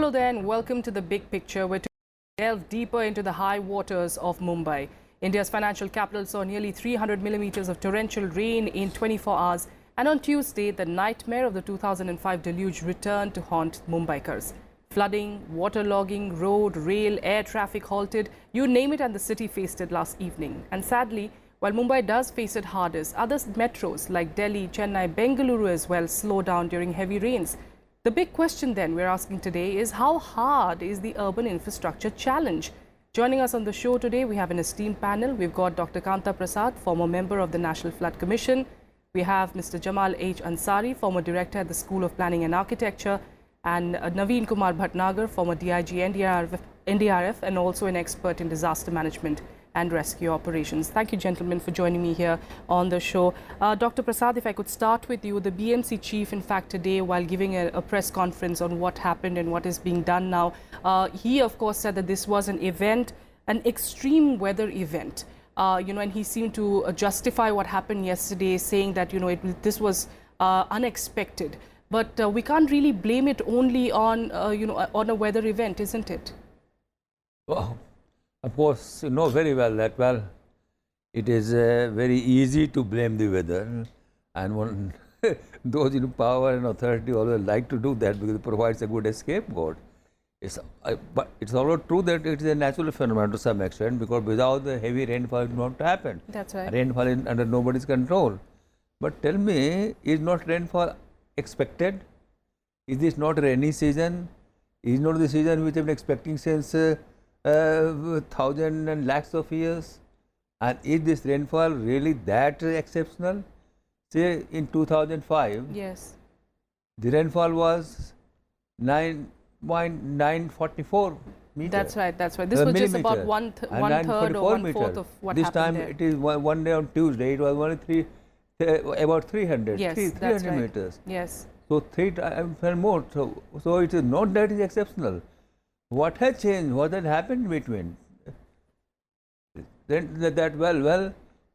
Hello there and welcome to The Big Picture, where to delve deeper into the high waters of Mumbai. India's financial capital saw nearly 300 millimeters of torrential rain in 24 hours, and on Tuesday, the nightmare of the 2005 deluge returned to haunt Mumbaikars. Flooding, waterlogging, road, rail, air traffic halted, you name it, and the city faced it last evening. And sadly, while Mumbai does face it hardest, other metros like Delhi, Chennai, Bengaluru as well slow down during heavy rains. The big question then we're asking today is, how hard is the urban infrastructure challenge? Joining us on the show today, we have an esteemed panel. We've got Dr. Kamta Prasad, former member of the National Flood Commission. We have Mr. Jamal H. Ansari, former director at the School of Planning and Architecture, and Naveen Kumar Bhatnagar, former DIG NDRF, and also an expert in disaster management and rescue operations. Thank you, gentlemen, for joining me here on the show. Dr. Prasad, if I could start with you. The BMC chief, in fact, today, while giving a press conference on what happened and what is being done now, he, of course, said that this was an event, an extreme weather event. And he seemed to justify what happened yesterday, saying that, this was unexpected. But we can't really blame it only on, on a weather event, isn't it? Well, of course, you know very well that, it is very easy to blame the weather, and those in power and authority always like to do that because it provides a good scapegoat. But it's also true that it is a natural phenomenon to some extent, because without the heavy rainfall, it would not happen. That's right. Rainfall is under nobody's control. But tell me, is not rainfall expected? Is this not rainy season? Is not the season which I've been expecting since thousands and lakhs of years? And is this rainfall really that exceptional? Say in 2005, yes, the rainfall was 9.944 meters. That's right. That's right. This was just about one third or 1/4 of what this happened time there. it is one day on Tuesday. It was only about 300. Yes, 300 that's right. meters. Yes. So 3 times more. So it is not that is exceptional. What has changed? What has happened in between? Then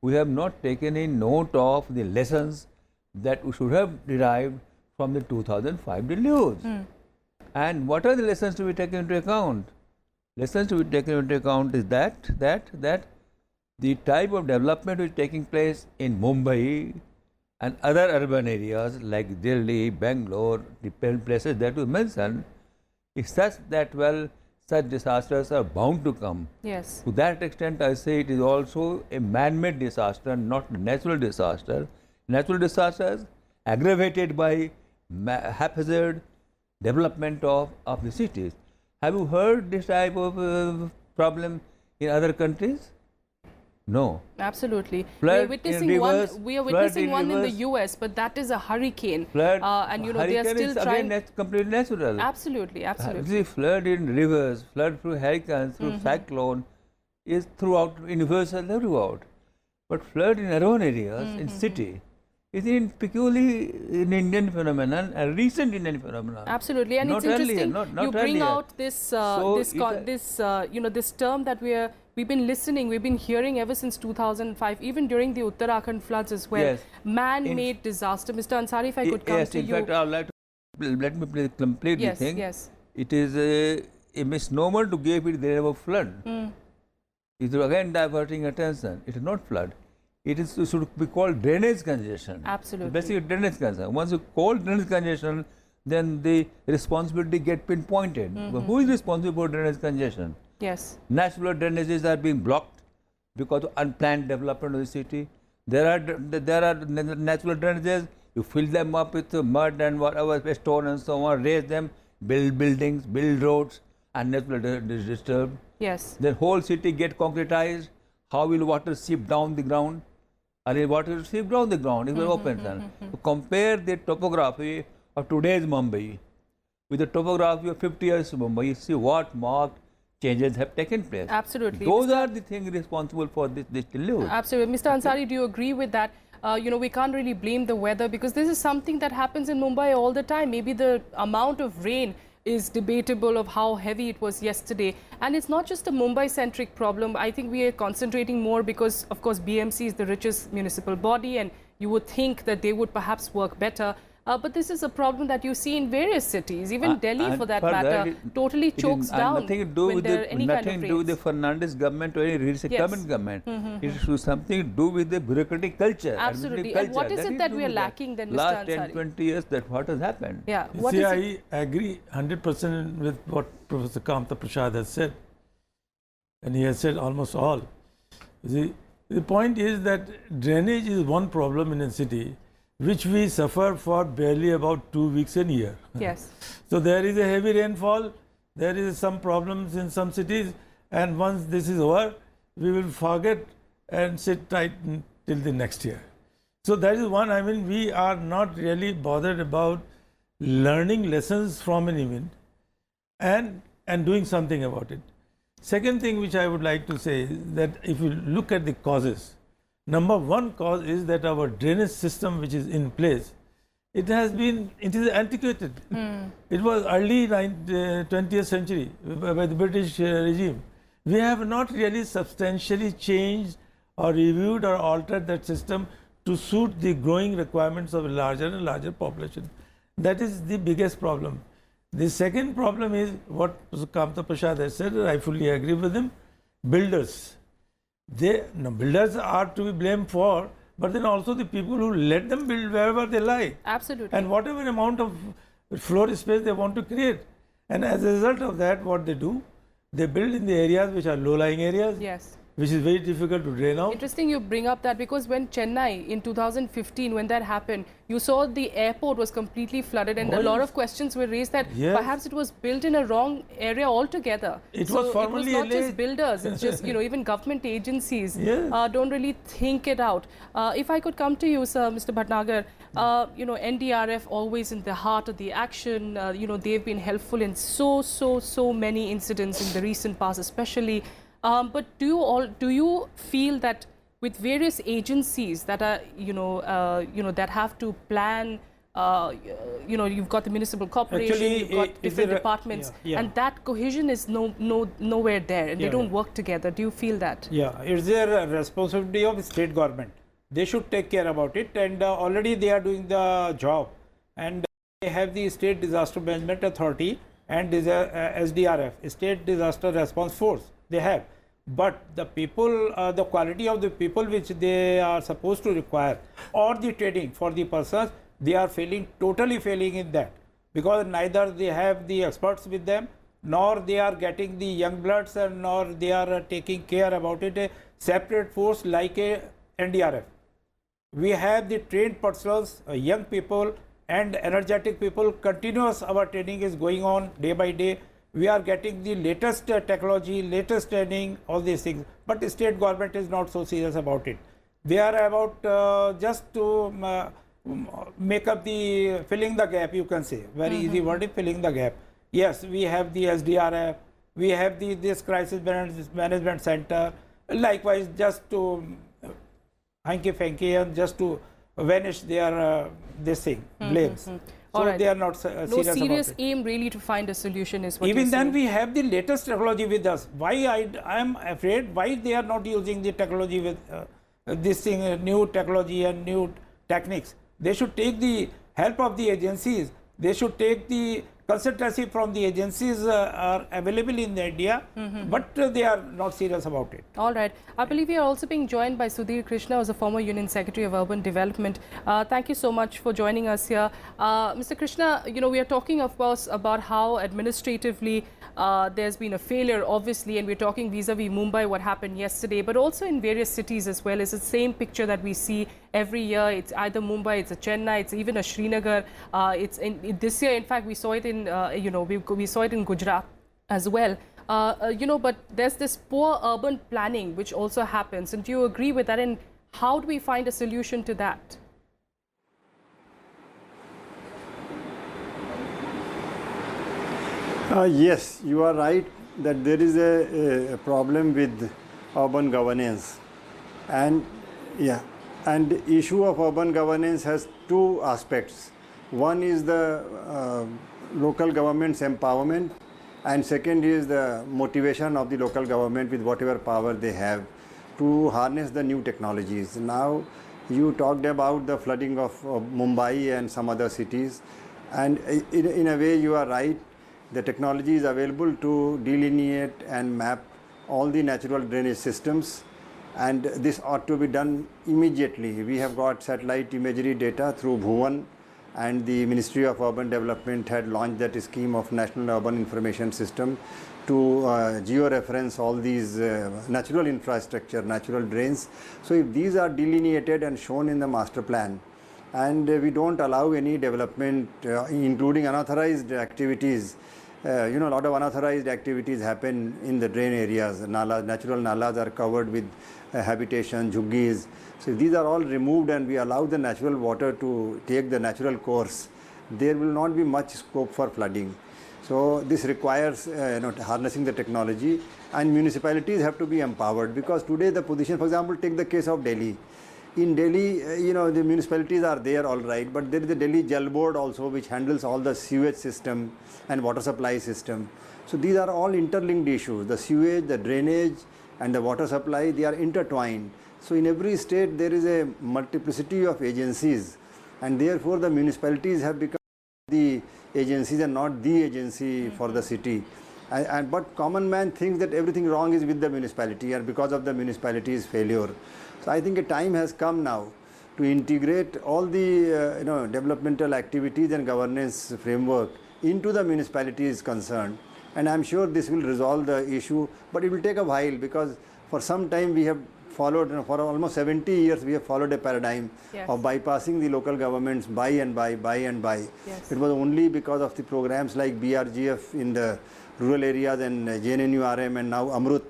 we have not taken in note of the lessons that we should have derived from the 2005 deluge. And what are the lessons to be taken into account? Lessons to be taken into account is that the type of development which is taking place in Mumbai and other urban areas like Delhi, Bangalore, the places that you mentioned, is such that, such disasters are bound to come. Yes. To that extent, I say it is also a man-made disaster, not a natural disaster. Natural disasters aggravated by haphazard development of the cities. Have you heard this type of problem in other countries? No. Absolutely. Flood we are witnessing rivers, one. We are witnessing one in the rivers. US, but that is a hurricane. Flood, and they are hurricane still is trying. again completely natural. Absolutely, absolutely. See, flood in rivers, flood through hurricanes, through cyclone, is throughout, universal throughout. But flood in urban areas, in city, is peculiarly an Indian phenomenon, a recent Indian phenomenon. Absolutely, and not it's interesting not you bring earlier. out this this term that we've been listening, we've been hearing ever since 2005, even during the Uttarakhand floods as well. Yes. Man-made disaster. Mr. Ansari, if I could come to in you. fact, I would like to let me complete Yes, the thing. yes. It is a misnomer to give it the name of flood. It is again diverting attention. It is not flood. It is should be called drainage congestion. Absolutely. Basically, drainage congestion. Once you call drainage congestion, then the responsibility get pinpointed. But who is responsible for drainage congestion? Yes. Natural drainages are being blocked because of unplanned development of the city. There are natural drainages. You fill them up with mud and whatever, stone and so on, raise them, build buildings, build roads, and natural is disturbed. Yes. The whole city get concretized. How will water seep down the ground? And water will seep down the ground if open. So compare the topography of today's Mumbai with the topography of 50 years Mumbai. You see what marked changes have taken place. Absolutely. Those are the things responsible for this deluge. Absolutely. Mr. Ansari, do you agree with that? We can't really blame the weather, because this is something that happens in Mumbai all the time. Maybe the amount of rain is debatable of how heavy it was yesterday. And it's not just a Mumbai-centric problem. I think we are concentrating more because, of course, BMC is the richest municipal body, and you would think that they would perhaps work better. But this is a problem that you see in various cities, even Delhi And for that further, matter, totally chokes down nothing to do when with there are the any kind nothing of to do with the rains. Fernandez government or any recent government. It is something to do with the bureaucratic culture. Absolutely. administrative And what culture. is it that to we are do with lacking then, Mr. Last 10, Ansari? 20 years, that what has happened. Yeah. You What see, is it? I agree 100% with what Professor Kamta Prasad has said, and he has said almost all. You see, the point is that drainage is one problem in a city which we suffer for barely about 2 weeks a year. Yes. So there is a heavy rainfall, there is some problems in some cities, and once this is over, we will forget and sit tight till the next year. So that is one. I mean, we are not really bothered about learning lessons from an event and doing something about it. Second thing which I would like to say is that if you look at the causes, number one cause is that our drainage system which is in place, it is antiquated. It was early 20th century by the British regime. We have not really substantially changed or reviewed or altered that system to suit the growing requirements of a larger and larger population. That is the biggest problem. The second problem is what Kamta Prasad has said, I fully agree with him, builders. Builders are to be blamed for, but then also the people who let them build wherever they like. Absolutely. And whatever amount of floor space they want to create. And as a result of that, what they do, they build in the areas which are low-lying areas, Yes. which is very difficult to drain out. Interesting you bring up that, because when Chennai in 2015, when that happened, you saw the airport was completely flooded, and a lot of questions were raised that Yes. perhaps it was built in a wrong area altogether. It So was formerly it was not LA. just builders, it's just, even government agencies Yes. don't really think it out. If I could come to you, sir, Mr. Bhatnagar, NDRF always in the heart of the action. They've been helpful in so many incidents in the recent past, especially. But do you feel that with various agencies that are that have to plan, you've got the municipal corporation, Actually, you've got different departments, and that cohesion is nowhere there, and they don't work together. Do you feel that? Yeah, it's their responsibility of state government. They should take care about it, and already they are doing the job. And they have the State Disaster Management Authority and SDRF, State Disaster Response Force. They have, but the people, the quality of the people which they are supposed to require, or the training for the persons, they are totally failing in that, because neither they have the experts with them, nor they are getting the young bloods, and nor they are taking care about it, a separate force like a NDRF. We have the trained persons, young people and energetic people. Continuous our training is going on day by day. We are getting the latest technology, latest training, all these things. But the state government is not so serious about it. They are about just to make up the filling the gap, you can say. Very easy word is filling the gap. Yes, we have the SDRF, we have this crisis management center. Likewise, just to hanky-fanky and just to vanish their this thing, blames. So Alright. they are not No serious serious about it. aim really to find a solution is what Even you're then, saying. we have the latest technology with us. Why I am afraid why they are not using the technology with this thing, new technology and new techniques. They should take the help of the agencies. They should take the consultancy from the agencies are available in India, but they are not serious about it. All right. I believe we are also being joined by Sudhir Krishna, who's a former Union Secretary of Urban Development. Thank you so much for joining us here. Mr. Krishna, we are talking, of course, about how administratively there's been a failure, obviously, and we're talking vis-a-vis Mumbai, what happened yesterday, but also in various cities as well. It's the same picture that we see every year. It's either Mumbai, it's a Chennai, it's even a Srinagar. This year, in fact, we saw it in, we saw it in Gujarat as well. But there's this poor urban planning which also happens. And do you agree with that? And how do we find a solution to that? Yes, you are right that there is a problem with urban governance, and the issue of urban governance has two aspects. One is the local government's empowerment, and second is the motivation of the local government with whatever power they have to harness the new technologies. Now, You talked about the flooding of Mumbai and some other cities, and in a way you are right. The technology is available to delineate and map all the natural drainage systems, and this ought to be done immediately. We have got satellite imagery data through Bhuvan, and the Ministry of Urban Development had launched that scheme of National Urban Information System to geo-reference all these natural infrastructure, natural drains. So if these are delineated and shown in the master plan, and we don't allow any development, including unauthorized activities. A lot of unauthorized activities happen in the drain areas. Natural nalas are covered with habitation, jhuggis. So if these are all removed and we allow the natural water to take the natural course, there will not be much scope for flooding. So this requires harnessing the technology, and municipalities have to be empowered, because today the position, for example, take the case of Delhi. In Delhi, the municipalities are there, all right, but there is the Delhi Jal Board also, which handles all the sewage system and water supply system. So these are all interlinked issues. The sewage, the drainage and the water supply, they are intertwined. So in every state there is a multiplicity of agencies, and therefore the municipalities have become the agencies and not the agency for the city. But common man thinks that everything wrong is with the municipality and because of the municipality's failure. So I think a time has come now to integrate all the developmental activities and governance framework into the municipalities concerned. And I'm sure this will resolve the issue, but it will take a while, because for some time we have followed, for almost 70 years we have followed a paradigm of bypassing the local governments by and by. Yes. It was only because of the programs like BRGF in the rural areas and JNNURM and now Amrut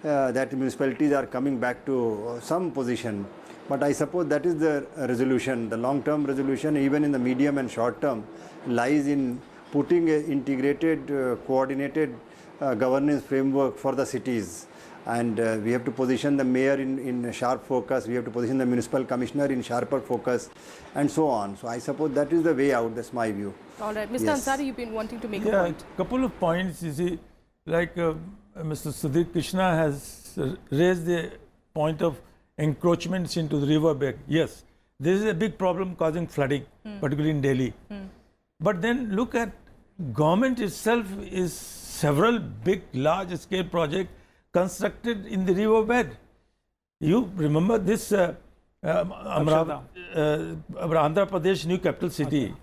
that municipalities are coming back to some position. But I suppose that is the resolution. The long-term resolution, even in the medium and short term, lies in putting an integrated, coordinated governance framework for the cities. And we have to position the mayor in sharp focus, we have to position the municipal commissioner in sharper focus, and so on. So I suppose that is the way out, that's my view. All right. Mr. Ansari, you've been wanting to make a point. Yeah, couple of points, you see, like Mr. Sudhir Krishna has raised the point of encroachments into the river bed. Yes, this is a big problem causing flooding, particularly in Delhi. But then look at government itself is several big, large-scale projects constructed in the river bed. You remember this Andhra Pradesh new capital city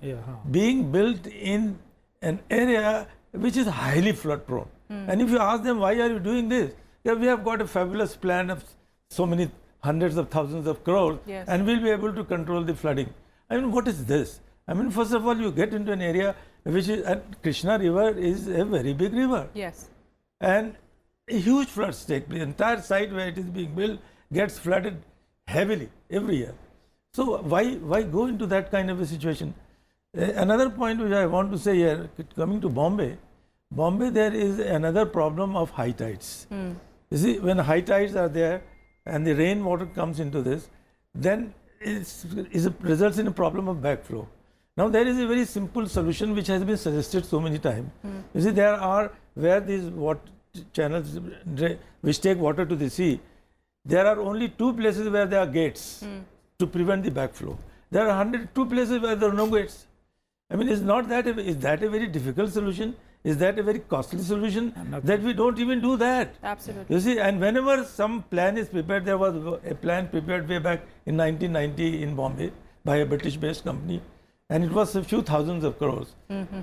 being built in an area which is highly flood prone. And if you ask them, why are you doing this? Yeah, we have got a fabulous plan of so many hundreds of thousands of crores, and we'll be able to control the flooding. I mean, what is this? I mean, first of all, you get into an area which is, and Krishna river is a very big river. Yes. And huge floods take place. The entire site where it is being built gets flooded heavily every year. So why go into that kind of a situation? Another point which I want to say here, coming to Bombay, there is another problem of high tides. You see, when high tides are there and the rainwater comes into this, then it results in a problem of backflow. Now there is a very simple solution which has been suggested so many times. You see, there are, where these water channels which take water to the sea, there are only 2 places where there are gates to prevent the backflow. There are 102 places where there are no gates. I mean, is that a very difficult solution? Is that a very costly solution? That we don't even do that? Absolutely. You see, and whenever some plan is prepared, there was a plan prepared way back in 1990 in Bombay by a British-based company, and it was a few thousands of crores.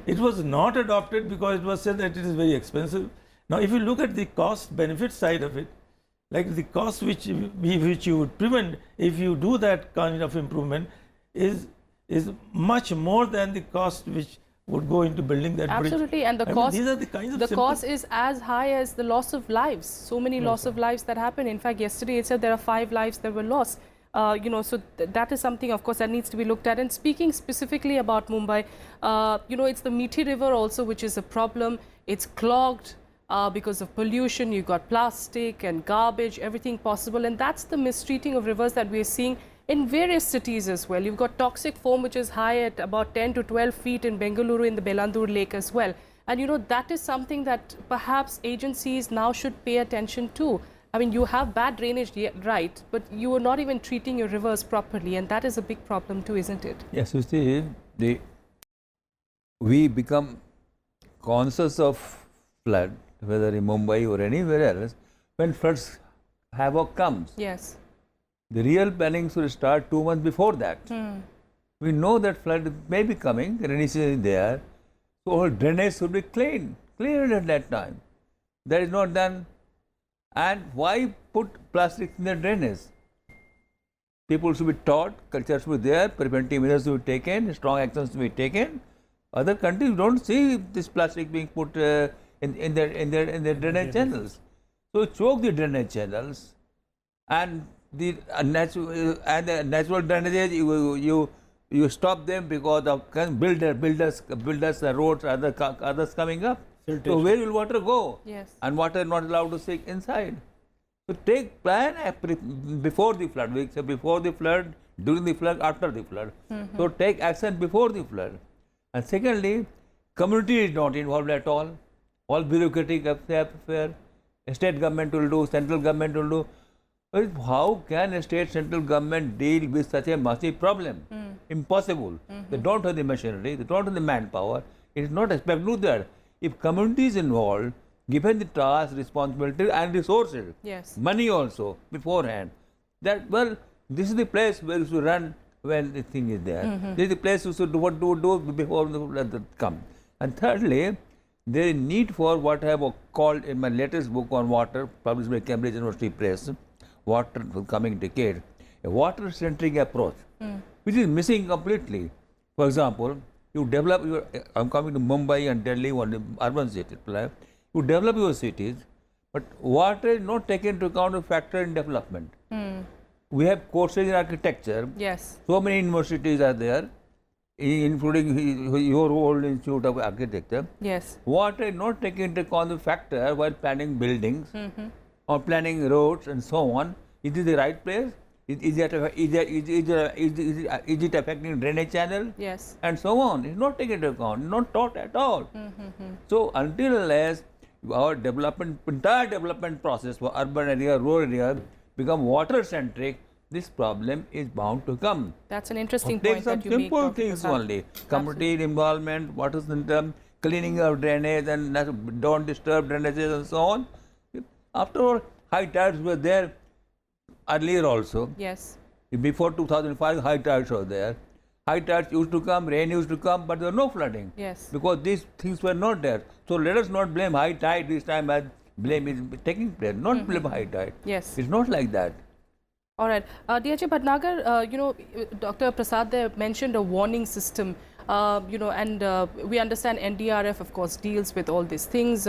It was not adopted because it was said that it is very expensive. Now, if you look at the cost-benefit side of it, like the cost which you would prevent if you do that kind of improvement is much more than the cost which would go into building that bridge. Absolutely, and the cost, these are the kinds of the cost is as high as the loss of lives. So many loss of lives that happen. In fact, yesterday it said there are 5 lives that were lost. So that is something, of course, that needs to be looked at. And speaking specifically about Mumbai, it's the Mithi River also which is a problem. It's clogged because of pollution. You've got plastic and garbage, everything possible. And that's the mistreating of rivers that we're seeing in various cities as well. You've got toxic foam which is high at about 10 to 12 feet in Bengaluru in the Belandur Lake as well. And that is something that perhaps agencies now should pay attention to. I mean, you have bad drainage, right, but you are not even treating your rivers properly, and that is a big problem too, isn't it? Yes, you see, we become conscious of flood, whether in Mumbai or anywhere else, when floods havoc comes. Yes. The real planning should start 2 months before that. We know that flood may be coming, rainy season is there, so all drainage should be cleared at that time. That is not done. And why put plastic in the drainage? People should be taught, culture should be there, preventive measures should be taken, strong actions should be taken. Other countries don't see this plastic being put in their drainage channels. So choke the drainage channels, and the natural drainages you stop them because of builders roads, others coming up. So where will water go? Yes. And water not allowed to sink inside. So take plan before the flood. We say before the flood, during the flood, after the flood. So take action before the flood. And secondly, community is not involved at all. All bureaucratic affair. State government will do, central government will do. But how can a state central government deal with such a massive problem? Impossible. They don't have the machinery, they don't have the manpower. It is not expected to do that. If community is involved, given the task, responsibility and resources, Yes. money also beforehand, that this is the place where you should run when the thing is there. This is the place you should do before the flood come. And thirdly, there is need for what I have called in my latest book on water, published by Cambridge University Press, Water for the Coming Decade, a water-centric approach, which is missing completely. For example, you develop your, I'm coming to Mumbai and Delhi, one urban city, you develop your cities, but water is not taken into account a factor in development. We have courses in architecture. Yes. So many universities are there, including your old Institute of Architecture. Yes. Water is not taken into account a factor while planning buildings or planning roads and so on. Is it the right place? Is it affecting drainage channel? Yes. And so on. It's not taken into account, not taught at all. So until unless our entire development process for urban area, rural area become water centric, this problem is bound to come. That's an interesting Take point some that you make. simple Dr. things Prasad. only. Community involvement, water system, cleaning of drainage and don't disturb drainages and so on. After all, high tides were there earlier also. Yes. Before 2005, high tides were there. High tides used to come, rain used to come, but there was no flooding. Yes. Because these things were not there. So let us not blame high tide this time as blame is taking place. Not blame high tide. Yes. It's not like that. All right. DH Bhatnagar, Dr. Prasad there mentioned a warning system, and we understand NDRF, of course, deals with all these things.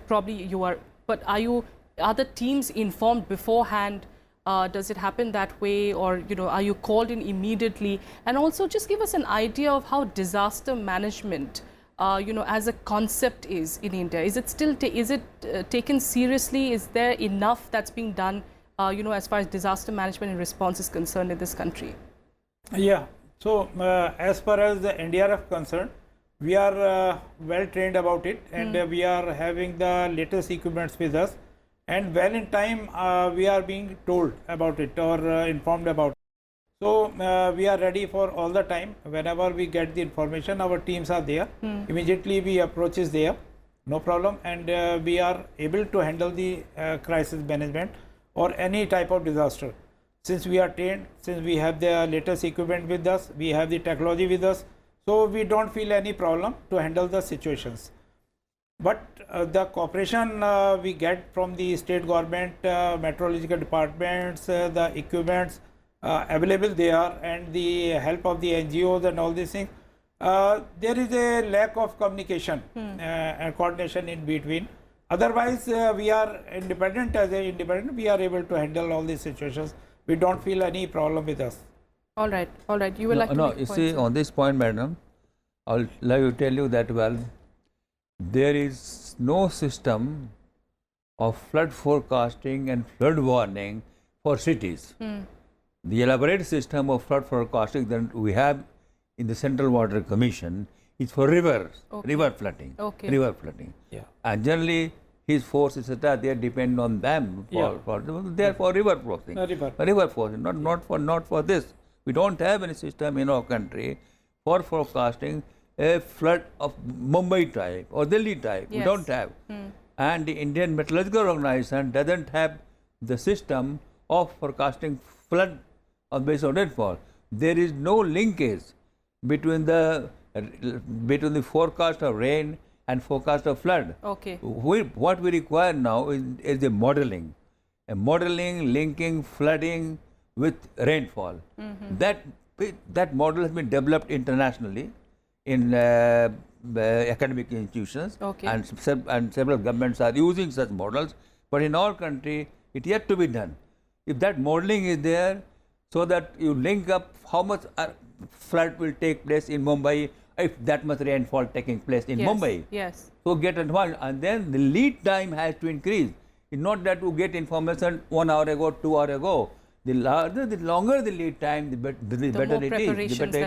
Probably you are, but are the teams informed beforehand? Does it happen that way, or are you called in immediately? And also, just give us an idea of how disaster management, as a concept is in India. Is it still taken seriously? Is there enough that's being done, as far as disaster management and response is concerned in this country? Yeah. So as far as the NDRF concerned, we are well trained about it, and we are having the latest equipments with us. And well in time, we are being told about it or informed about it. So we are ready for all the time. Whenever we get the information, our teams are there. Immediately we approach is there, no problem, and we are able to handle the crisis management or any type of disaster. Since we are trained, since we have the latest equipment with us, we have the technology with us, so we don't feel any problem to handle the situations. But the cooperation we get from the state government, meteorological departments, the equipments available there, and the help of the NGOs and all these things, there is a lack of communication and coordination in between. Otherwise, we are independent. As an independent, we are able to handle all these situations. We don't feel any problem with us. All right. You will like to make you points, see, sir? on this point, madam, I'll like to tell you that, well, there is no system of flood forecasting and flood warning for cities. The elaborate system of flood forecasting that we have in the Central Water Commission is for rivers, river flooding. Okay. River flooding. Yeah. And generally, his force, etc., they depend on them they are for river crossing. River crossing, not for this. We don't have any system in our country for forecasting a flood of Mumbai type or Delhi type. We don't have. And the Indian Meteorological Organization doesn't have the system of forecasting flood on basis of rainfall. There is no linkage between the forecast of rain and forecast of flood. Okay. What we require now is a modeling linking flooding with rainfall. That model has been developed internationally in academic institutions, and several governments are using such models. But in our country, it yet to be done. If that modeling is there, so that you link up how much flood will take place in Mumbai, if that much rainfall taking place in Mumbai. Yes. So get advanced, and then the lead time has to increase. It's not that you get information 1 hour ago, 2 hours ago. The longer the lead time, the better it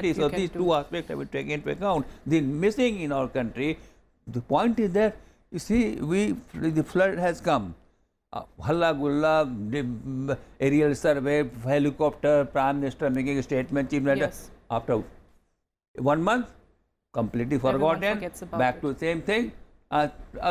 is. So these two aspects have been taken into account. The missing in our country, the point is that, you see, the flood has come. Halla gulla, aerial survey, helicopter, Prime Minister making a statement, Chief Minister. After 1 month, completely forgotten, back to the same thing,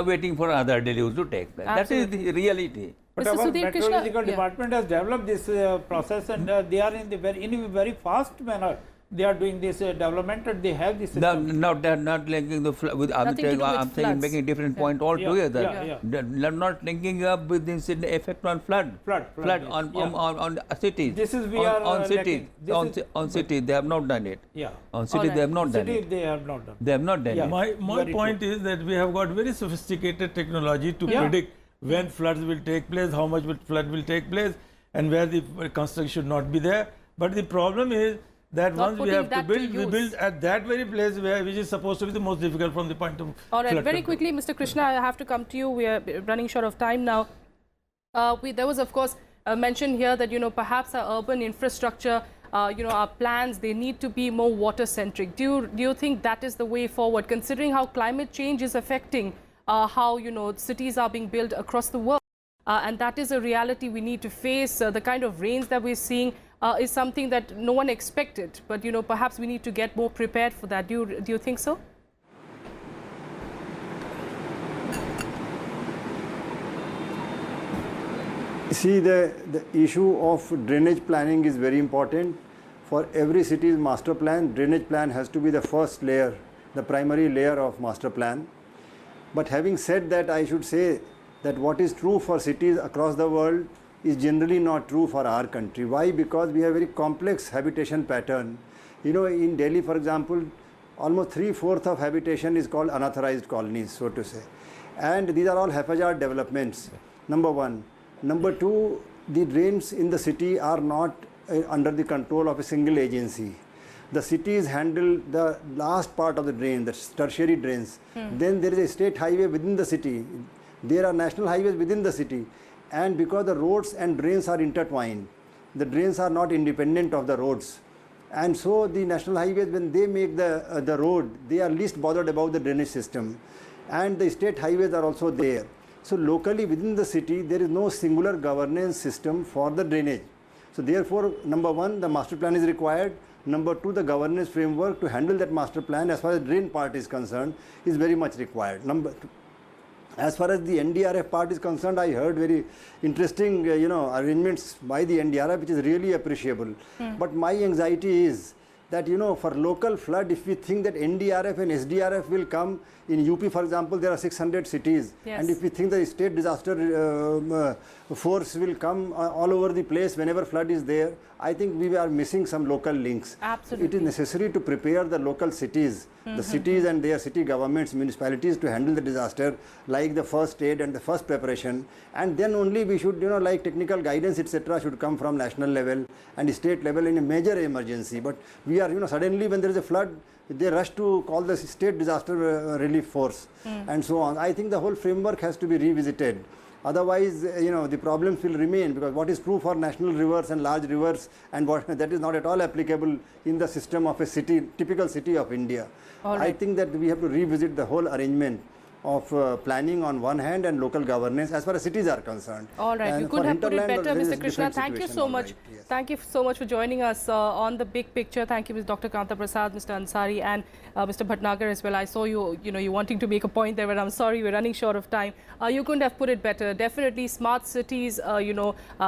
waiting for another deluge to take place. That is the reality. But Mr. our Sudhir, meteorological Krishna, department has developed this process, and they are in a very fast manner. They are doing this development, and they have this system. No, they are not linking the flood with. I'm saying making a different point altogether. They are not linking up with the effect on flood on cities. This is on cities. On cities, they have not done it. On cities, they have not done it. They have not done. They have not done it. My point is that we have got very sophisticated technology to predict when floods will take place, how much flood will take place, and where the construction should not be there. But the problem is that once we have to build, we build at that very place which is supposed to be the most difficult from the point of all right, flood very control. quickly, Mr. Krishna, I have to come to you. We are running short of time now. There was, of course, mention here that, perhaps our urban infrastructure, our plans, they need to be more water-centric. Do you think that is the way forward, considering how climate change is affecting how, cities are being built across the world? And that is a reality we need to face. The kind of rains that we're seeing is something that no one expected. But, perhaps we need to get more prepared for that. Do you think so? See, the issue of drainage planning is very important. For every city's master plan, drainage plan has to be the first layer, the primary layer of master plan. But having said that, I should say that what is true for cities across the world is generally not true for our country. Why? Because we have very complex habitation pattern. In Delhi, for example, almost 3/4 of habitation is called unauthorized colonies, so to say. And these are all haphazard developments, number one. Number two, the drains in the city are not under the control of a single agency. The cities handle the last part of the drain, the tertiary drains. Then there is a state highway within the city. There are national highways within the city. And because the roads and drains are intertwined, the drains are not independent of the roads. And so the national highways, when they make the road, they are least bothered about the drainage system. And the state highways are also there. So locally within the city, there is no singular governance system for the drainage. So therefore, number one, the master plan is required. Number two, the governance framework to handle that master plan as far as drain part is concerned is very much required. As far as the NDRF part is concerned, I heard very interesting, arrangements by the NDRF, which is really appreciable. But my anxiety is that, for local flood, if we think that NDRF and SDRF will come in UP, for example, there are 600 cities. And if we think the state disaster force will come all over the place whenever flood is there, I think we are missing some local links. Absolutely. It is necessary to prepare the local cities, the cities and their city governments, municipalities to handle the disaster, like the first aid and the first preparation. And then only we should, like technical guidance, etc., should come from national level and state level in a major emergency. But we are, suddenly when there is a flood, they rush to call the state disaster relief force and so on. I think the whole framework has to be revisited. Otherwise, the problems will remain, because what is true for national rivers and large rivers and that is not at all applicable in the system of a city, typical city of India. I think that we have to revisit the whole arrangement of planning on one hand and local governance as far as cities are concerned. All right, And you could for have put it hinterland, better, there is Mr. Krishna. different Thank you situation, so all much. right, yes. Thank you so much for joining us on the big picture. Thank you, Ms. Dr. Kamta Prasad, Mr. Ansari, and Mr. Bhatnagar as well. I saw you, you wanting to make a point there, but I'm sorry, we're running short of time. You couldn't have put it better. Definitely smart cities,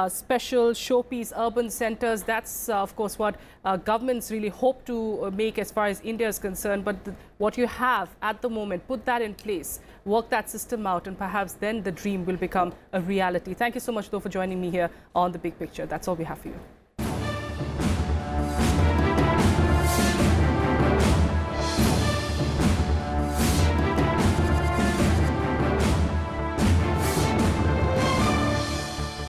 special showpiece urban centers. That's, of course, what governments really hope to make as far as India is concerned. But what you have at the moment, put that in place, work that system out, and perhaps then the dream will become a reality. Thank you so much, though, for joining me here on The Big Picture. That's all we have for you.